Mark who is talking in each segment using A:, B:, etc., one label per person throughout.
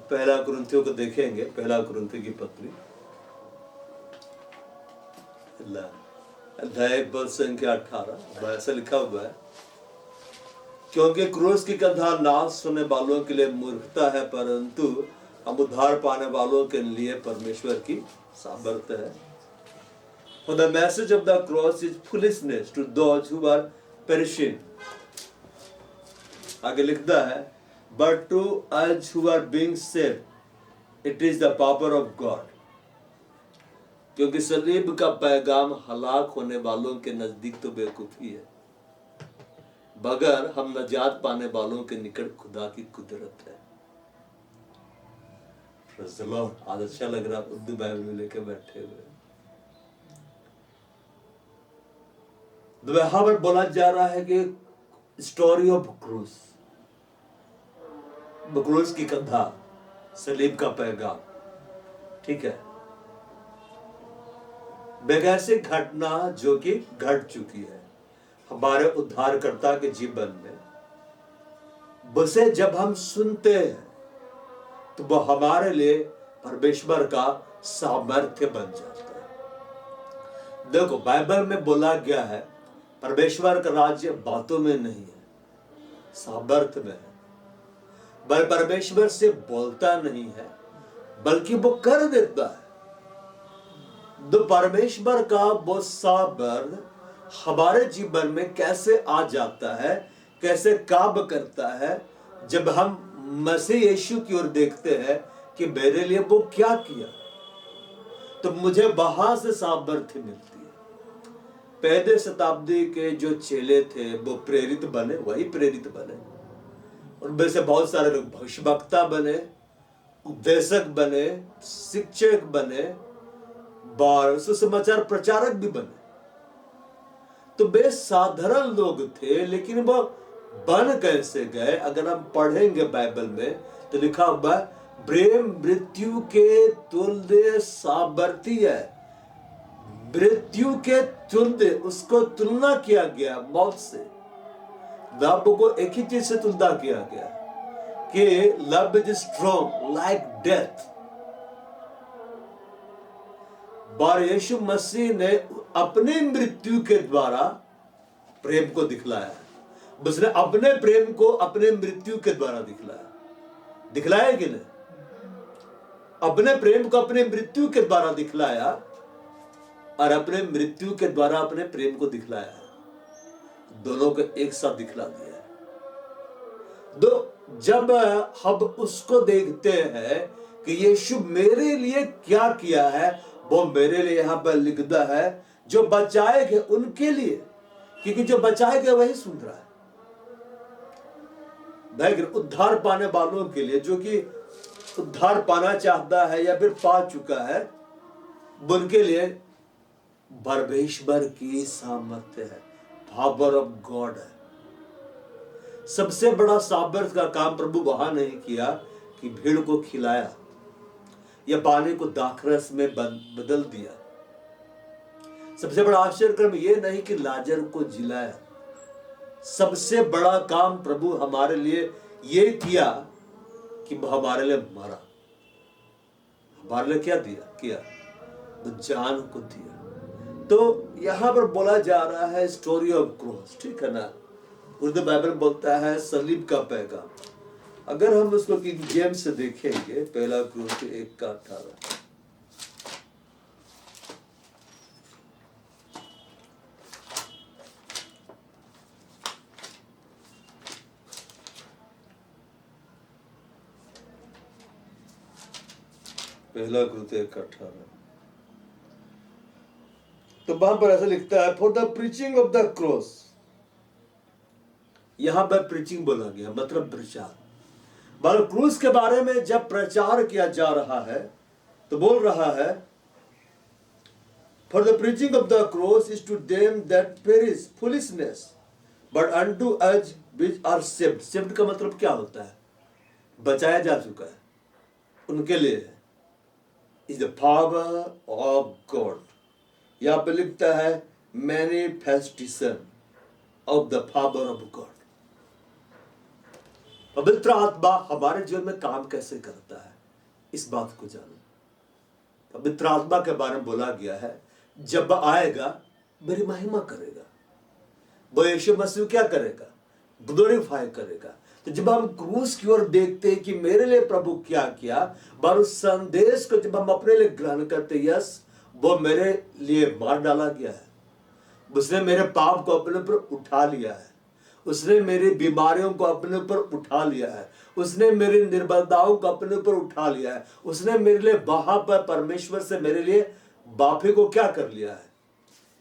A: पहला कुरिन्थियों को देखेंगे, पहला कुरिन्थियों की पत्री अध्याय पद संख्या 18 ऐसा लिखा हुआ है, क्योंकि क्रूस की कथा नाश होने वालों के लिए मूर्खता है, परंतु हम उद्धार पाने वालों के लिए परमेश्वर की सामर्थ्य है। For the message of the cross is foolishness to those who are perishing. आगे लिखता है, but to us who are being saved, it is the power of God. क्योंकि सलीब का पैगाम हलाक होने वालों के नजदीक तो बेवकूफी है, मगर हम नजात पाने वालों के निकट खुदा की कुदरत है। आज अच्छा लग रहा, उर्दू बाइबल में लेके बैठे हुए। वहां पर बोला जा रहा है कि स्टोरी ऑफ क्रूस, क्रूस की कथा, सलीब का पैगाम, ठीक है, एक ऐसी घटना जो कि घट चुकी है हमारे उद्धारकर्ता के जीवन में। उसे जब हम सुनते हैं तो वह हमारे लिए परमेश्वर का सामर्थ्य बन जाता है। देखो, बाइबल में बोला गया है परमेश्वर का राज्य बातों में नहीं है, सामर्थ्य में है। वह परमेश्वर से बोलता नहीं है, बल्कि वो कर देता है। तो परमेश्वर का वो सामर्थ्य हमारे जीवन में कैसे आ जाता है, कैसे काम करता है, जब हम मसीह यीशु की ओर देखते हैं कि मेरे लिए वो क्या किया, तो मुझे वहां से सामर्थ्य मिलती है। पहले शताब्दी के जो चेले थे वो प्रेरित बने, वही प्रेरित बने। उनमें से बहुत सारे लोग भविष्यवक्ता बने, उपदेशक बने, शिक्षक बने, सुसमाचार प्रचारक भी बने। तो वे साधारण लोग थे, लेकिन वो बन कैसे गए? अगर हम पढ़ेंगे बाइबल में तो लिखा हुआ है, प्रेम मृत्यु के तुल्य सामर्थ्य है। मृत्यु के तुल्य, उसको तुलना किया गया मौत से। लव को एक ही चीज से तुलना किया गया कि love is strong like death. और यीशु मसीह ने अपने मृत्यु के द्वारा प्रेम को दिखलाया। उसने अपने प्रेम को अपने मृत्यु के द्वारा दिखलाया कि नहीं? अपने प्रेम को अपने मृत्यु के द्वारा दिखलाया और अपने मृत्यु के द्वारा अपने प्रेम को दिखलाया। दोनों को एक साथ दिखला दिया है। तो जब हम उसको देखते हैं कि यीशु मेरे लिए क्या किया है, वो मेरे लिए यहां पर लिखता है, जो बचाएंगे उनके लिए, क्योंकि जो बचाएंगे वही सुन रहा है। उद्धार पाने वालों के लिए, जो कि उद्धार पाना चाहता है या फिर पा चुका है, उनके लिए परमेश्वर की सामर्थ्य है, पावर ऑफ गॉड है। सबसे बड़ा सामर्थ्य का काम प्रभु वहां नहीं किया कि भीड़ को खिलाया या पानी को दाखरस में बदल दिया। सबसे बड़ा आश्चर्यक्रम यह नहीं कि लाजर को जिलाया। सबसे बड़ा काम प्रभु हमारे लिए ये किया कि वो हमारे लिए मरा। हमारे लिए क्या किया? वो जान को दिया। तो यहां पर बोला जा रहा है स्टोरी ऑफ क्रॉस, ठीक है ना? उर्दू बाइबल बोलता है सलीब का पैगाम। अगर हम उसको किंग जेम्स से देखेंगे, पहला कुरिन्थियों 1:18, पहला कुरिन्थियों 1:18, तो वहां पर ऐसा लिखता है, for the preaching of the cross. यहां पर प्रीचिंग बोला गया, मतलब प्रचार। क्रूस के बारे में जब प्रचार किया जा रहा है तो बोल रहा है, for the preaching of the cross is to them that perish foolishness, but unto us which are saved. Saved का मतलब क्या होता है? बचाया जा चुका है, उनके लिए is the power of God. यहां पे लिखता है manifestation of the power of God. पवित्र आत्मा हमारे जीवन में काम कैसे करता है, इस बात को जानो। पवित्र आत्मा के बारे में बोला गया है, जब आएगा मेरी महिमा करेगा। वो यीशु मसीह क्या करेगा? ग्लोरीफाई करेगा। तो जब हम क्रूस की ओर देखते हैं कि मेरे लिए प्रभु क्या किया, और उस संदेश को जब हम अपने लिए ग्रहण करते, यस वो मेरे लिए मार डाला गया है, उसने मेरे पाप को अपने ऊपर उठा लिया है, उसने मेरी बीमारियों को अपने ऊपर उठा लिया है, उसने मेरी निर्बलताओं को अपने ऊपर उठा लिया है, उसने मेरे लिए वहां पर परमेश्वर से मेरे लिए माफी को क्या कर लिया है,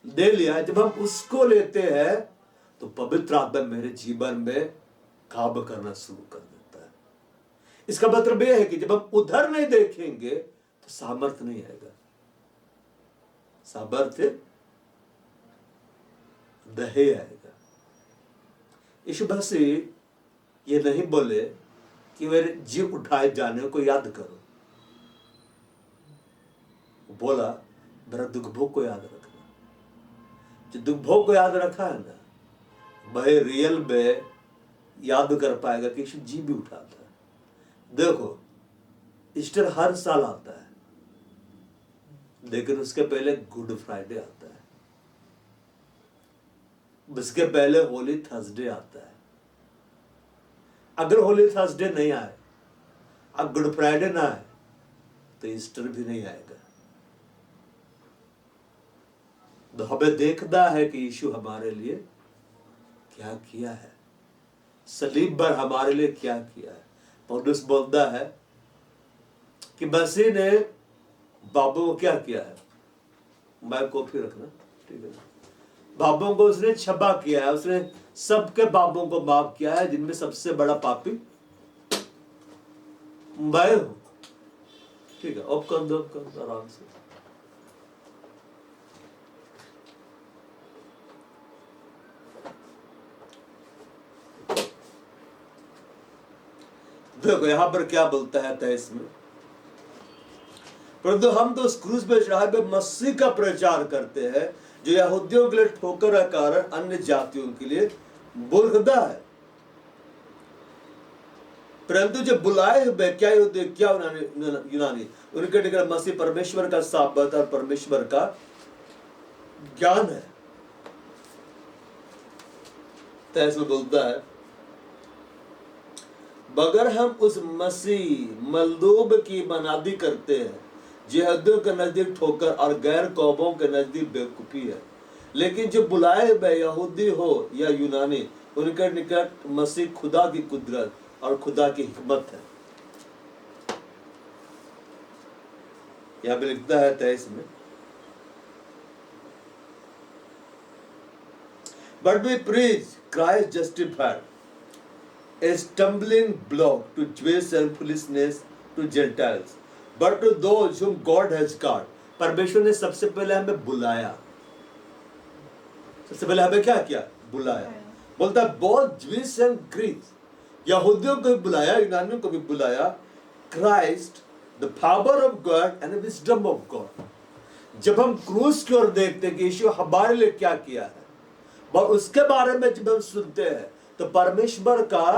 A: दे लिया है। जब हम उसको लेते हैं तो पवित्र आत्मा मेरे जीवन में काम करना शुरू कर देता है। इसका मतलब यह है कि जब हम उधर नहीं देखेंगे तो सामर्थ्य नहीं आएगा। सामर्थ्य नहीं आएगा। यीशु मसीह ये नहीं बोले कि मेरे जी उठाए जाने को याद करो, बोला मेरा दुख भोग को याद रखना। जो दुख भोग को याद रखा है ना, वह रियल में याद कर पाएगा कि यीशु जी भी उठाता है। देखो ईस्टर हर साल आता है, लेकिन उसके पहले गुड फ्राइडे आता है, उसके पहले होली थर्सडे आता है। अगर होली थर्सडे नहीं आए, अब गुड फ्राइडे ना आए, तो ईस्टर भी नहीं आएगा। तो हमें देखना है कि यीशु हमारे लिए क्या किया है, सलीब पर हमारे लिए क्या किया है। पौलुस बोलता है कि मसीह ने बाबू को क्या किया है, मैं कॉपी रखना, ठीक है, बाबों को उसने क्षमा किया है, उसने सबके बाबों को माफ किया है, जिनमें सबसे बड़ा पापी मैं हूं। ठीक है, अब कर दो आराम से। देखो यहां पर क्या बोलता है 23 में, परंतु हम तो उस क्रूस पे चढ़ाए हुए मसीह का प्रचार करते हैं, जो यहूदियों के लिए ठोकर का कारण अन्य जातियों के लिए मूर्खता है, परंतु जो बुलाए हुए क्या यहूदी क्या यूनानी, उनके लिए मसीह परमेश्वर का साबत और परमेश्वर का ज्ञान है। तो ऐसे बोलता है, मगर हम उस मसीह मलदूब की मनादी करते हैं, जो यहूदियों के नजदीक ठोकर और गैर कौमों के नजदीक बेवकूफी है, लेकिन जो बुलाए हुए यहूदी हो या यूनानी, उनके निकट मसीह खुदा की कुदरत और खुदा की हिकमत है। यहां पे लिखता है 23 में, but we preach Christ justified, a stumbling block to Jews and foolishness to Gentiles, but to those whom God has called। परमेश्वर ने सबसे पहले हमें बुलाया, सबसे पहले हमें क्या किया, बुलाया। बोलता है बोथ ज्यूस एंड ग्रीक्स, यहूदियों को भी बुलाया, यूनानियों को भी बुलाया। Christ the power of God and wisdom of God. जब हम क्रूस की ओर देखते हैं कि यीशु हमारे लिए क्या किया है, और उसके बारे में जब हम सुनते हैं, तो परमेश्वर का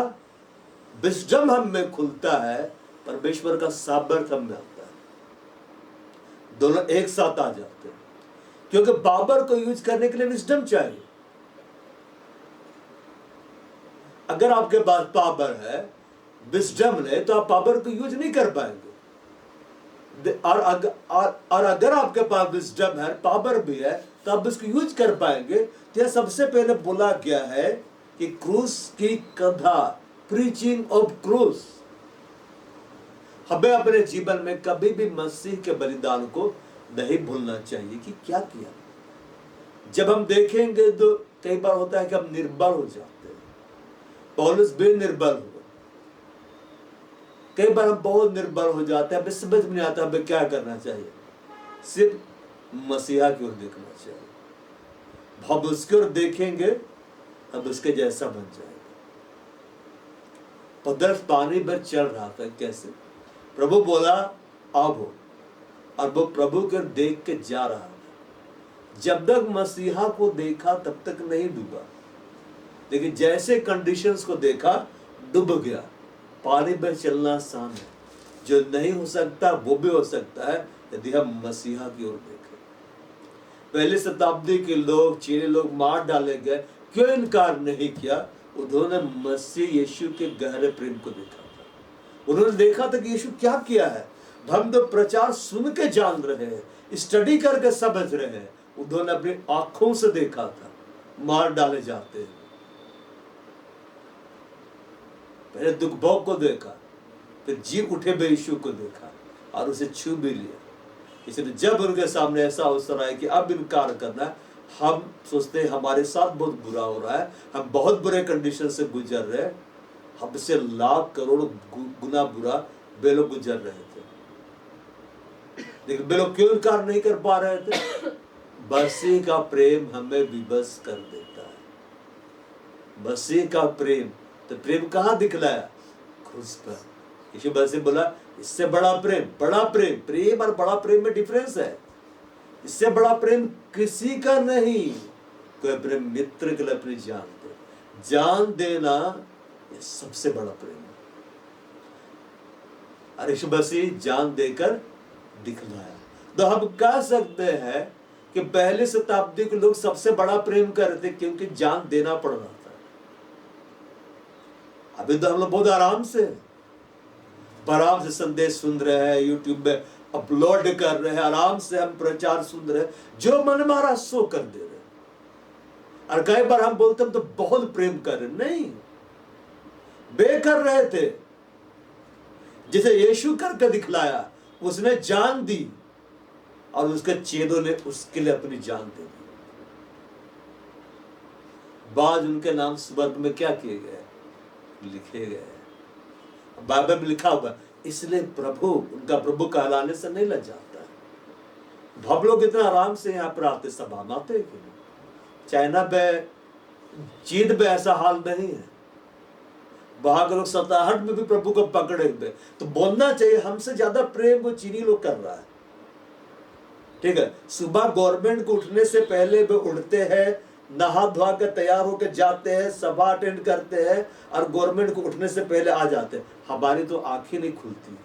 A: विजडम हम में खुलता है, परमेश्वर का सामर्थ हम में आता है, दोनों एक साथ आ जाते हैं। क्योंकि पावर को यूज करने के लिए विजडम चाहिए। अगर आपके पास पावर है, विजडम नहीं, तो आप पावर को यूज नहीं कर पाएंगे। और अगर आपके पास विजडम है, पावर भी है, तो आप इसको यूज कर पाएंगे। तो यह सबसे पहले बोला गया है कि क्रूस की कथा, प्रीचिंग ऑफ क्रूस। हमें अपने जीवन में कभी भी मसीह के बलिदान को नहीं भूलना चाहिए कि क्या किया। जब हम देखेंगे तो कई बार होता है कि हम निर्बल हो जाते हैं। पौलुस भी निर्बल हुआ, कई बार हम बहुत निर्बल हो जाते हैं, हमें समझ में नहीं आता हमें क्या करना चाहिए। सिर्फ मसीहा की ओर देखना चाहिए। हम उसकी ओर देखेंगे, अब उसके जैसा बन जाएगा। पदर्थ पानी पर चल रहा था, कैसे? प्रभु बोला अब, और वो प्रभु को देख के जा रहा था। जब तक मसीहा को देखा तब तक नहीं डूबा, लेकिन जैसे कंडीशंस को देखा डूब गया। पानी में चलना आसान है, जो नहीं हो सकता वो भी हो सकता है यदि हम मसीहा की ओर देखें। पहली शताब्दी के लोग, चीनी लोग मार डाले गए, क्यों इनकार नहीं किया? उन्होंने मसीह यीशु के गहरे प्रेम को देखा था। उन्होंने देखा था कि यीशु क्या किया है। हम तो प्रचार सुन के जान रहे हैं, स्टडी करके समझ रहे हैं, उन्होंने अपनी आंखों से देखा था मार डाले जाते हैं। पहले दुख भोग को देखा, फिर जी उठे हुए यीशु को देखा और उसे छू भी लिया। इसलिए जब उनके सामने ऐसा अवसर आया कि अब इनकार करना है, हम सोचते हैं हमारे साथ बहुत बुरा हो रहा है, हम बहुत बुरे कंडीशन से गुजर रहे हैं, हमसे लाख करोड़ गुना बुरा वे लोग गुजर रहे थे, लेकिन वे लोग क्यों इनकार नहीं कर पा रहे थे? मसीह का प्रेम हमें विवश कर देता है। मसीह का प्रेम, तो प्रेम कहाँ दिखलाया? क्रूस पर। यीशु मसीह बोला इससे बड़ा प्रेम, बड़ा प्रेम, प्रेम और बड़ा प्रेम में डिफरेंस है। इससे बड़ा प्रेम किसी का नहीं, कोई अपने मित्र के लिए अपनी जान दे। जान देना ये सबसे बड़ा प्रेम है। और यीशु मसीह जान देकर दिखलाया। तो हम कह सकते हैं कि पहली शताब्दी के लोग सबसे बड़ा प्रेम कर रहे थे, क्योंकि जान देना पड़ रहा था। अभी तो हम लोग बहुत आराम से संदेश सुन रहे हैं, यूट्यूब में अपलोड कर रहे हैं, आराम से हम प्रचार सुन रहे हैं, जो मन मारा सो कर दे रहे हैं। और कई बार हम बोलते हम तो बहुत प्रेम कर रहे, नहीं, वे कर रहे थे जिसे यीशु करके दिखलाया। उसने जान दी और उसके चेलों ने उसके लिए अपनी जान दे दी। बाद उनके नाम स्वर्ग में क्या किए गए? लिखे गए। बाइबल में लिखा हुआ, इसलिए प्रभु उनका प्रभु कहलाने से नहीं लग जाता है। हम लोग इतना आराम से यहाँ पर आते, सभा में आते हैं। चाइना पे, चीन पे ऐसा हाल नहीं है। वहां के लोग सताहट में भी प्रभु को पकड़े हुए। तो बोलना चाहिए हमसे ज्यादा प्रेम वो चीनी लोग कर रहा है। ठीक है, सुबह गवर्नमेंट को उठने से पहले वे उठते हैं, नहा धोआ के तैयार होकर जाते हैं, सभा अटेंड करते हैं और गवर्नमेंट को उठने से पहले आ जाते हैं। हमारी तो आंखें नहीं खुलती है,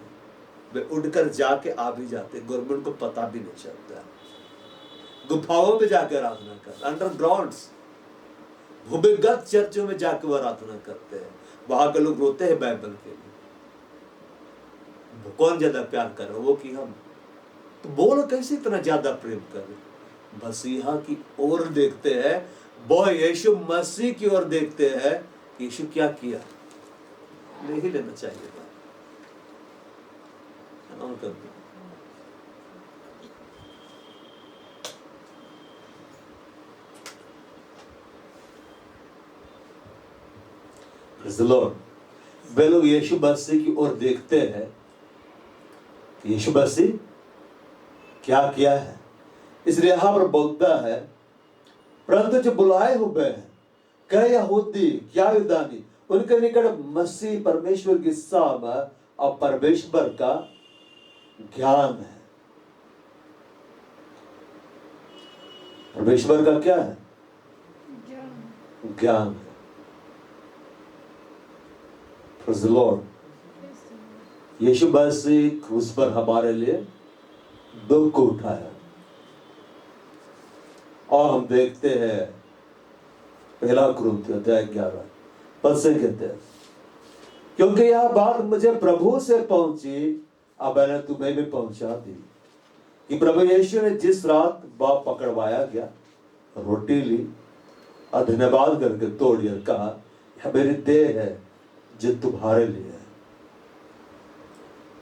A: वे उठकर जाके आ भी जाते हैं, गवर्नमेंट को पता भी नहीं चलता है। गुफाओं में जाकर आराधना करते, अंडरग्राउंड्स, भूमिगत चर्चों में जाकर वो आराधना करते हैं। वहां के लोग रोते हैं बाइबल के लिए। कौन ज्यादा प्यार कर रहा है, वो कि हम? तो बोलो कैसे इतना ज्यादा प्रेम कर रहे? मसीहा की ओर देखते हैं, वो यीशु मसीह की ओर देखते हैं कि यीशु क्या किया। ले ही लेना चाहिए था। वे लोग यीशु मसीह की ओर देखते हैं, यीशु मसीह क्या किया है। इसलिए यहां पर बोलता है, परंतु जो बुलाए हुए हैं, क्या यहूदी क्या यूनानी, उनके निकट मसीह परमेश्वर की समझ और परमेश्वर का ज्ञान है। परमेश्वर का क्या है? ज्ञान है। Praise the Lord। यीशु मसीह क्रूस पर हमारे लिए दुख को उठाया। और हम देखते हैं पहला कुरिन्थियों अध्याय 11 पद से कहते हैं, क्योंकि यह बात मुझे प्रभु से पहुंची, अब मैंने तुम्हें भी पहुंचा दी, कि प्रभु यीशु ने जिस रात बाप पकड़वाया गया, रोटी ली और धन्यवाद करके तोड़ी और कहा, यह मेरी देह है जो तुम्हारे लिए है,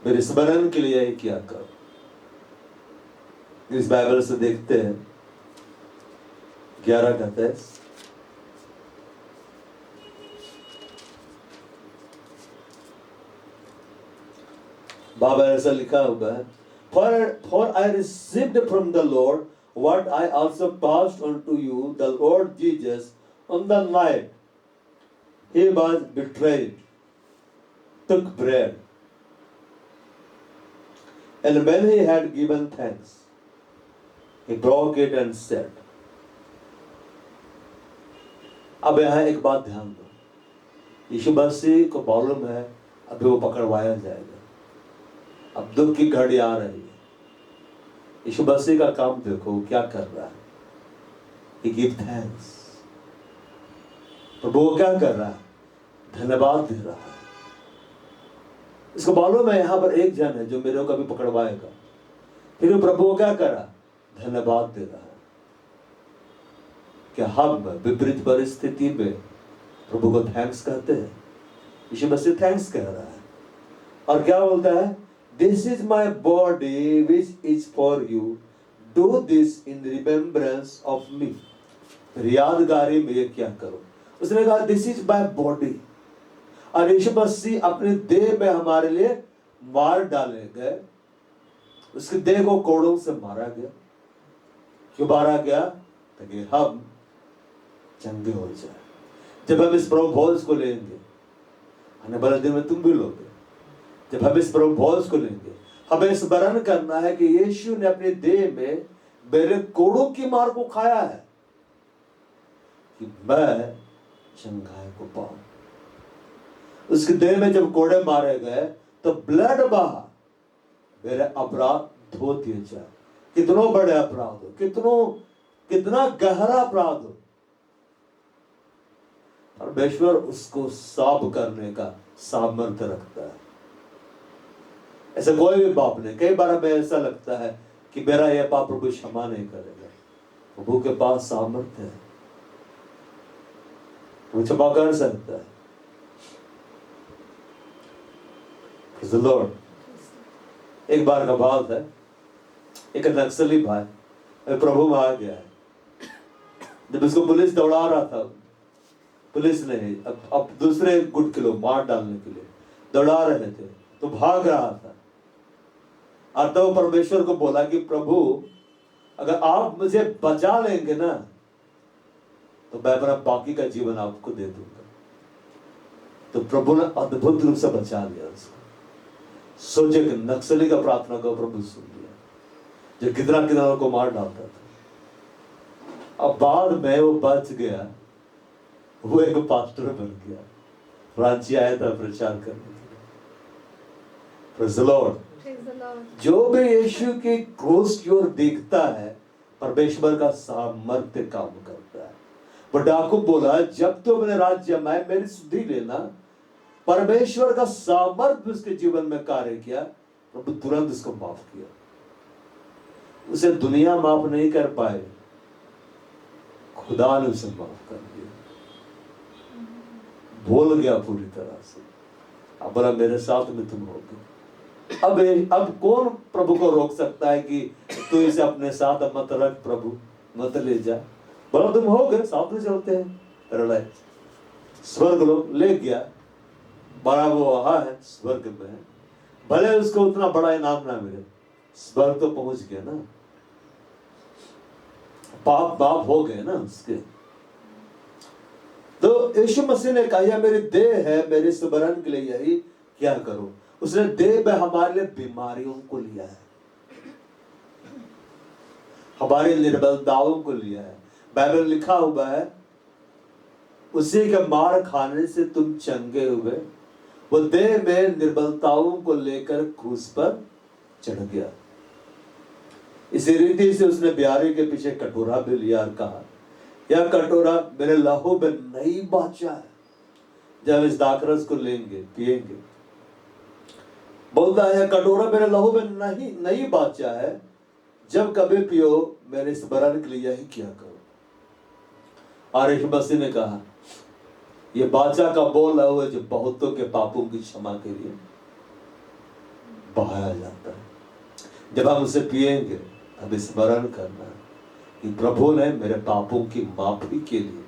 A: मेरे स्मरण के लिए ही किया करो। इस बाइबल से देखते हैं 11 कहते हैं, बाबा ऐसा लिखा हुआ है, for I received from the Lord what I also passed on to you, the Lord Jesus, on the night he was betrayed, took bread, and when he had given thanks, he broke it and said। अब यहाँ एक बात ध्यान दो, यीशु मसीह को मालूम है अभी वो पकड़वाया जाएगा। अब दुख की घड़ी आ रही है। यीशु मसीह का काम देखो वो क्या कर रहा है। He give thanks। प्रभु वो क्या कर रहा है? धन्यवाद दे रहा है। इसको मालूम है यहाँ पर एक जन है जो मेरे को कभी पकड़वाएगा, फिर प्रभु वो क्या कर रहा? धन्यवाद दे रहा है। क्या हम विपरीत परिस्थिति में प्रभु को थैंक्स कहते हैं? यीशु मसीह थैंक्स कह रहा है और क्या बोलता है? This is my body which is for you, do this in remembrance of me. यादगारी में ये क्या करो। उसने कहा दिस इज माई बॉडी। और यीशु मसीह अपने देह में हमारे लिए मार डाले गए। उसके देह को कोड़ों से मारा गया। क्यों मारा गया? ताकि हम चंगे हो जाए। जब हम इस प्रभु भोज को लेंगे, आने वाले दिन में तुम भी लोगे, जब हम इस प्रभु भोज को लेंगे, हमें स्मरण करना है कि यीशु ने अपने देह में मेरे कोड़ों की मार को खाया है कि मैं चंगाई को पाऊं। उसके देह में जब कोड़े मारे गए तो ब्लड बहा, मेरे अपराध धो दिए जाए। कितनों बड़े अपराध हो, कितना गहरा अपराध हो, परमेश्वर उसको साफ करने का सामर्थ्य रखता है। ऐसा कोई भी पाप नहीं। कई बार हमें ऐसा लगता है कि मेरा यह पाप प्रभु क्षमा नहीं करेगा। प्रभु के पास सामर्थ्य है, वो क्षमा कर सकता है। Praise the Lord। एक बार का बात है, एक नक्सली भाई प्रभु में आ गया है। जब उसको पुलिस दौड़ा रहा था, पुलिस ने अब दूसरे गुट के लोग मार डालने के लिए दौड़ा रहे थे, तो भाग रहा था। और तो परमेश्वर को बोला कि प्रभु अगर आप मुझे बचा लेंगे ना तो मैं अपना बाकी का जीवन आपको दे दूंगा। तो प्रभु ने अद्भुत रूप से बचा लिया उसको। सोचे कि नक्सली का प्रार्थना को प्रभु सुन लिया, जो कितना कितना को मार डालता था। अब बाद में वो बच गया, वो एक पास्टर बन गया। रांची आया था प्रचार करने के लिए। Praise the Lord। जो भी यीशु के क्रूस की ओर देखता है, परमेश्वर का सामर्थ्य काम करता है। वो डाकू बोला जब तो मैंने राज्य में मेरी सुधि लेना, परमेश्वर का सामर्थ्य उसके जीवन में कार्य किया। प्रभु तुरंत उसको माफ किया। उसे दुनिया माफ नहीं कर पाए, खुदा ने उसे माफ कर दिया। भूल गया पूरी तरह से। अब बोला मेरे साथ में तुम होगे। अब कौन प्रभु को रोक सकता है कि तू इसे अपने साथ मत रख, प्रभु मत ले जा। बोला तुम हो गए, साथ में चलते हैं। लड़ाई स्वर्ग लोग ले गया, बड़ा वो वहां है स्वर्ग में, भले उसको उतना बड़ा इनाम ना मिले, स्वर्ग तो पहुंच गया ना। पाप बाप हो गए ना उसके। तो यीशु मसीह ने कहा मेरी देह है, मेरे स्मरण के लिए यही क्या करो। उसने देह में हमारे लिए बीमारियों को लिया है, हमारी निर्बलताओं को लिया है। बाइबल लिखा हुआ है उसी के मार खाने से तुम चंगे हुए। वो देह में निर्बलताओं को लेकर क्रूस पर चढ़ गया। इसी रीति से उसने ब्यारी के पीछे कटोरा भी लिया और कहा यह कटोरा मेरे लहू में नई बाचा है, जब इस दाखरस को लेंगे पिएंगे। बोलता है कटोरा मेरे लहू में नई बाचा है, जब कभी पियो मेरे स्मरण के लिए यही किया करो। और यीशु मसीह ने कहा यह बाचा का वो लहू है जो बहुतों के पापों की क्षमा के लिए बहाया जाता है। जब हम उसे पिएंगे तब स्मरण करना है कि प्रभु ने मेरे पापों की माफी के लिए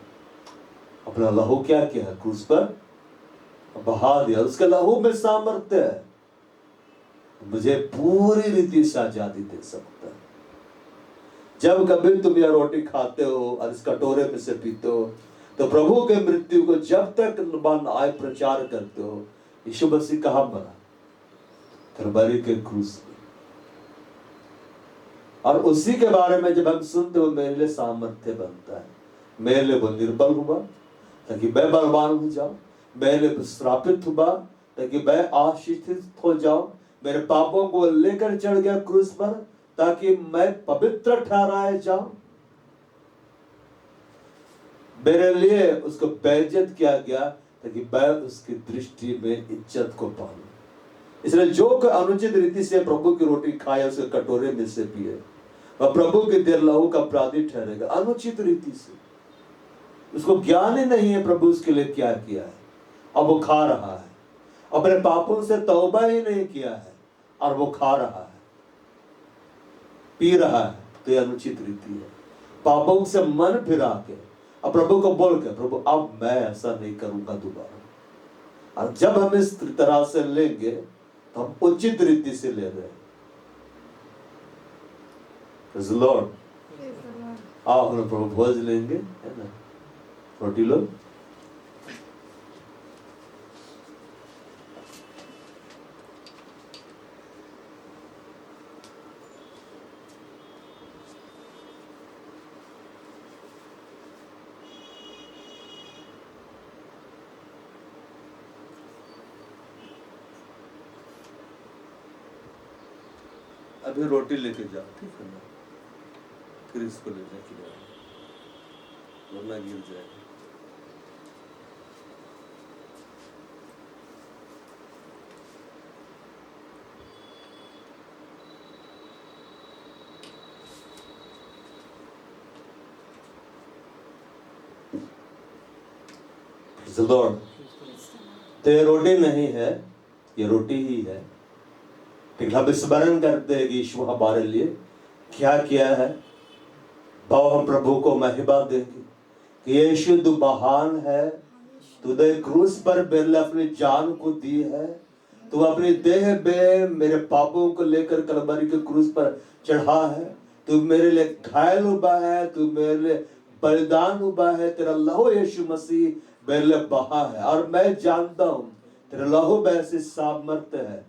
A: अपना लहू क्या किया, क्रूस पर बहा दिया। उसके लहू में सामर्थ्य है, मुझे पूरी रीति से आजादी दे सकता है। जब कभी तुम यह रोटी खाते हो और इस कटोरे में से पीते हो तो प्रभु के मृत्यु को जब तक न आए प्रचार करते हो। यीशु मसीह कहां मरा? कलवरी के क्रूस में। और उसी के बारे में जब हम सुनते हो मेरे लिए सामर्थ्य बनता है। मेरे लिए वो निर्बल हुआ ताकि मैं बलवान हो जाऊं, मेरे लिए श्रापित हुआ ताकि मैं आशीषित हो जाऊं। मेरे पापों को लेकर चढ़ गया क्रूस पर ताकि मैं पवित्र ठहराया जाऊं। मेरे लिए उसको बेइज्जत किया गया ताकि मैं उसकी दृष्टि में इज्जत को पाऊं। इसलिए जो कोई अनुचित रीति से प्रभु की रोटी खाए, उसके कटोरे में से पिए, वह प्रभु के देह लहू का अपराधी ठहरेगा। अनुचित रीति से, उसको ज्ञान ही नहीं है प्रभु उसके लिए क्या किया है, अब वो खा रहा है। अपने पापों से तौबा ही नहीं किया है और वो खा रहा है, पी रहा है, तो ये अनुचित रीति है। पापों से मन फिरा के अब प्रभु को बोल के, प्रभु अब मैं ऐसा नहीं करूंगा दोबारा। और जब हम इस तरह से लेंगे तो हम उचित रीति से ले रहे हैं। लॉर्ड, आओ हम प्रभु भोज लेंगे, है ना। रोटी लो। अभी रोटी लेके जाओ, ठीक है ना, फिर इसको ले जाके जाओ, वरना गिर जाएगा। लॉर्ड, तो ये रोटी नहीं है, ये रोटी ही है। लेकिन हम स्मरण करते हैं कि यीशु हमारे लिए क्या किया है। भाव हम प्रभु को महिमा देंगे कि यीशु तू महान है, तूने क्रूस पर मेरे लिए अपनी जान को दी है। तू अपनी देह में मेरे पापों को लेकर कलवरी के क्रूस पर चढ़ा है। तू मेरे लिए घायल हुआ है, तू मेरे लिए बलिदान हुआ है। तेरा लहू यीशु मसीह मेरे लिए बहा है और मैं जानता हूं तेरा लहू में ऐसी सामर्थ्य है,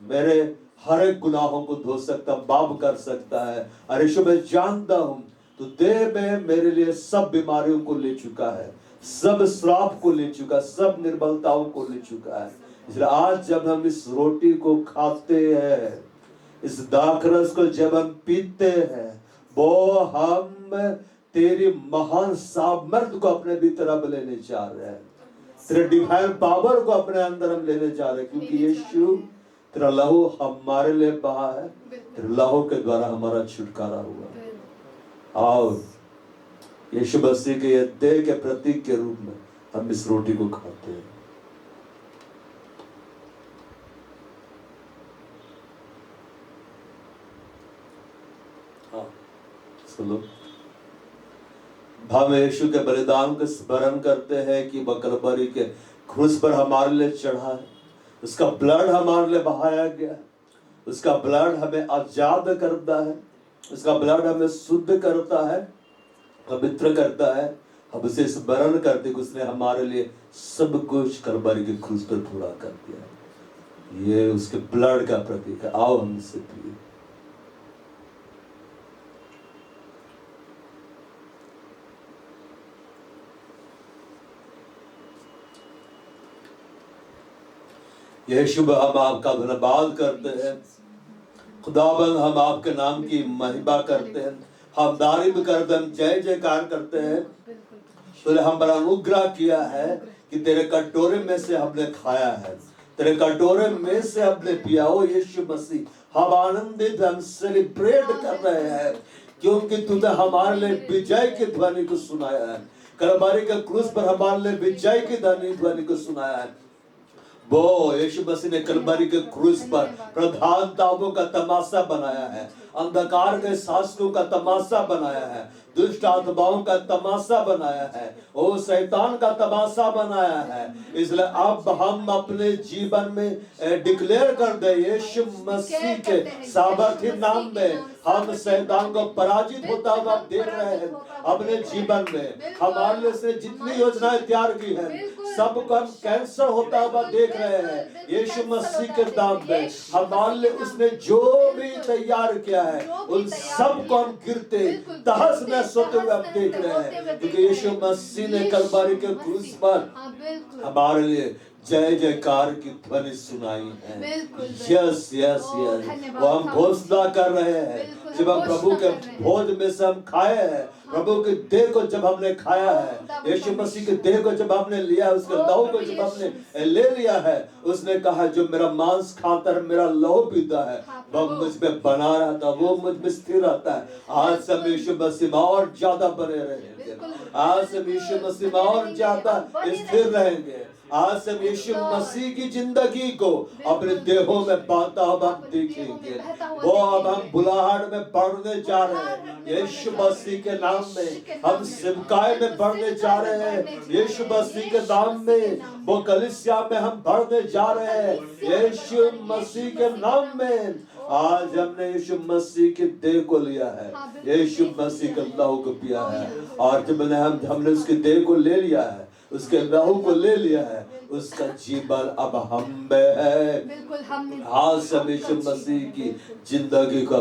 A: मेरे हर एक गुनाहों को धो सकता, माफ कर सकता है। और यीशु मैं जानता हूं तू देह में मेरे लिए सब बीमारियों को ले चुका है, सब श्राप को ले चुका, सब निर्बलताओं को ले चुका है। इसलिए आज जब हम इस रोटी को खाते हैं, इस दाखरस को जब हम पीते हैं, वो हम तेरी महान सामर्थ्य को अपने भीतर अब लेने जा रहे हैं। तेरे डिवाइन पावर को अपने अंदर हम लेने जा रहे हैं, क्योंकि यीशु तेरा लहू हमारे लिए बहा है, तेरे लहू के द्वारा हमारा छुटकारा हुआ। आओ यीशु मसीह के देह के प्रतीक के रूप में हम इस रोटी को खाते हैं। हाँ सुनो, हम यीशु के बलिदान को स्मरण करते हैं कि कलवरी के क्रूस पर हमारे लिए चढ़ा है, उसका ब्लड हमारे लिए बहाया गया, उसका ब्लड हमें आजाद करता है, उसका ब्लड हमें शुद्ध करता है, पवित्र करता है। हम उसे स्मरण करते कि उसने हमारे लिए सब कुछ कलवरी के क्रूस पर पूरा कर दिया। ये उसके ब्लड का प्रतीक है। आओ हम इसे पिए। यीशु हम आपका धन्यवाद करते हैं खुदाबंद, हम आपके नाम की महिमा करते हैं, हम तारीफ करते हैं, जय जयकार करते हैं। तूने हम पर अनुग्रह किया है कि तेरे कटोरे में से हमने खाया है, तेरे कटोरे में से हमने पिया। ओ यीशु मसीह, हम आनंदित, हम सेलिब्रेट कर रहे हैं क्योंकि तूने हमारे लिए विजय की ध्वनि को सुनाया है। कलवरी के क्रूस पर हमारे लिए विजय की ध्वनि को सुनाया है। वो यीशु मसीह ने कलवरी के क्रूस पर प्रधानताओं का तमाशा बनाया है, अंधकार के शासकों का तमाशा बनाया है, दुष्ट आत्माओं का तमाशा बनाया है, ओ शैतान का तमाशा बनाया है। इसलिए अब हम अपने जीवन में डिक्लेयर कर दे, यीशु मसीह के सामर्थी नाम में हम शैतान को पराजित होता हुआ देख रहे हैं। अपने जीवन में हमारे लिए उसने जितनी योजनाएं तैयार की है, सबको हम कैंसर होता हुआ देख रहे हैं। यीशु मसीह के नाम में हमारे लिए उसने जो भी तैयार किया है, उन सबको हम गिरते तहस नहस होते हुए हम देख रहे हैं, क्योंकि यीशु मसीह ने कलवरी के क्रूस पर हमारे लिए जय जयकार की ध्वनि सुनाई है।
B: बिल्कुल,
A: यस यस
B: ओ,
A: यस,
B: धन्यवाद,
A: वो हम घोषणा कर रहे हैं
B: बिल्कुल,
A: जब हम
B: हम
A: प्रभु के
B: घोषणा कर रहे हैं।
A: भोज में से हम खाए हैं, प्रभु के देह को जब हमने खाया है, यीशु मसीह के देह को जब हमने लिया है, उसके लहू को जब हमने ले लिया है, उसने कहा जो मेरा मांस खाता है, मेरा लहू पीता है, वह मुझ में बना रहता है, वो मुझ में स्थिर रहता है। आज से हम यीशु मसीह में और ज्यादा बने रहेंगे, आज से हम यीशु मसीह में और ज्यादा स्थिर रहेंगे। आज से हम यीशु मसीह की जिंदगी को अपने देहों में बहता हुआ हम देखेंगे। वो अब हम बुलाहट में बढ़ने जा रहे हैं यीशु मसीह के नाम में, हम सिमकाए में बढ़ने जा रहे हैं यीशु मसीह के नाम में, वो कलीसिया में हम बढ़ने जा रहे हैं यीशु मसीह के नाम में। आज हमने यीशु मसीह के देह को लिया है, यीशु मसीह के लहू को पिया है, और जब हमने उसके देह को ले लिया है, उसके लहू को ले लिया है, उसका जीवन अब हम में है।
B: बिल्कुल, हमने
A: आज सब यीशु मसीह की जिंदगी को